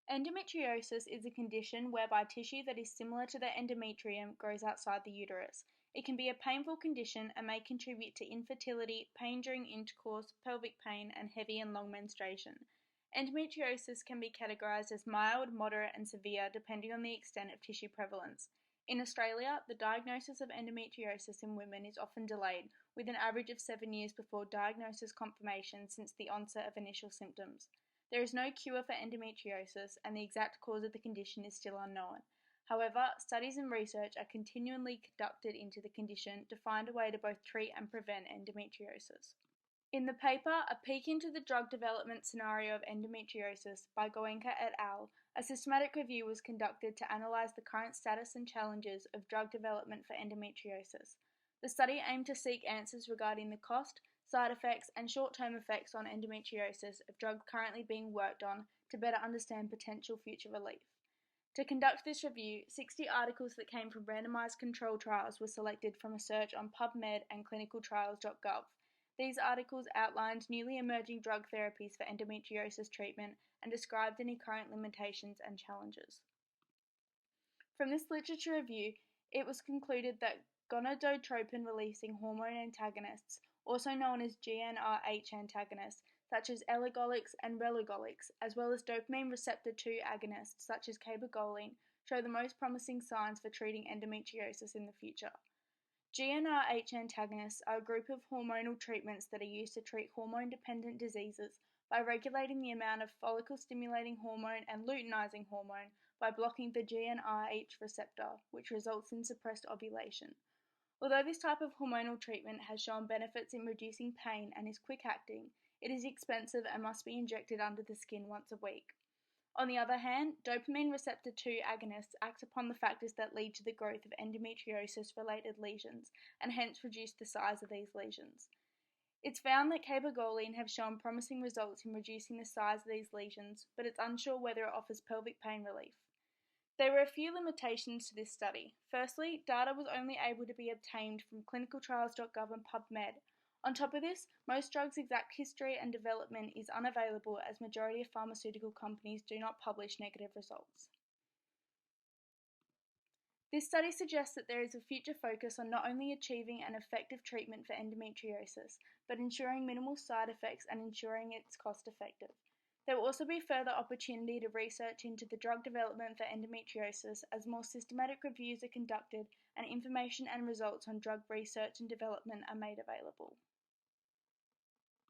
Endometriosis is a condition whereby tissue that is similar to the endometrium grows outside the uterus. It can be a painful condition and may contribute to infertility, pain during intercourse, pelvic pain, and heavy and long menstruation. Endometriosis can be categorized as mild, moderate, and severe depending on the extent of tissue prevalence. In Australia, the diagnosis of endometriosis in women is often delayed, with an average of 7 years before diagnosis confirmation since the onset of initial symptoms. There is no cure for endometriosis, and the exact cause of the condition is still unknown. However, studies and research are continually conducted into the condition to find a way to both treat and prevent endometriosis. In the paper, A Peek into the Drug Development Scenario of Endometriosis by Goenka et al., a systematic review was conducted to analyze the current status and challenges of drug development for endometriosis. The study aimed to seek answers regarding the cost, side effects, and short-term effects on endometriosis of drugs currently being worked on to better understand potential future relief. To conduct this review, 60 articles that came from randomized control trials were selected from a search on PubMed and clinicaltrials.gov. These articles outlined newly emerging drug therapies for endometriosis treatment and described any current limitations and challenges. From this literature review, it was concluded that gonadotropin-releasing hormone antagonists, also known as GnRH antagonists, such as elagolix and relugolix, as well as dopamine receptor 2 agonists, such as cabergoline, show the most promising signs for treating endometriosis in the future. GnRH antagonists are a group of hormonal treatments that are used to treat hormone-dependent diseases by regulating the amount of follicle-stimulating hormone and luteinizing hormone by blocking the GnRH receptor, which results in suppressed ovulation. Although this type of hormonal treatment has shown benefits in reducing pain and is quick-acting, it is expensive and must be injected under the skin once a week. On the other hand, dopamine receptor 2 agonists act upon the factors that lead to the growth of endometriosis-related lesions and hence reduce the size of these lesions. It's found that cabergoline have shown promising results in reducing the size of these lesions, but it's unsure whether it offers pelvic pain relief. There were a few limitations to this study. Firstly, data was only able to be obtained from clinicaltrials.gov and PubMed. On top of this, most drugs' exact history and development is unavailable as majority of pharmaceutical companies do not publish negative results. This study suggests that there is a future focus on not only achieving an effective treatment for endometriosis, but ensuring minimal side effects and ensuring it's cost effective. There will also be further opportunity to research into the drug development for endometriosis as more systematic reviews are conducted and information and results on drug research and development are made available.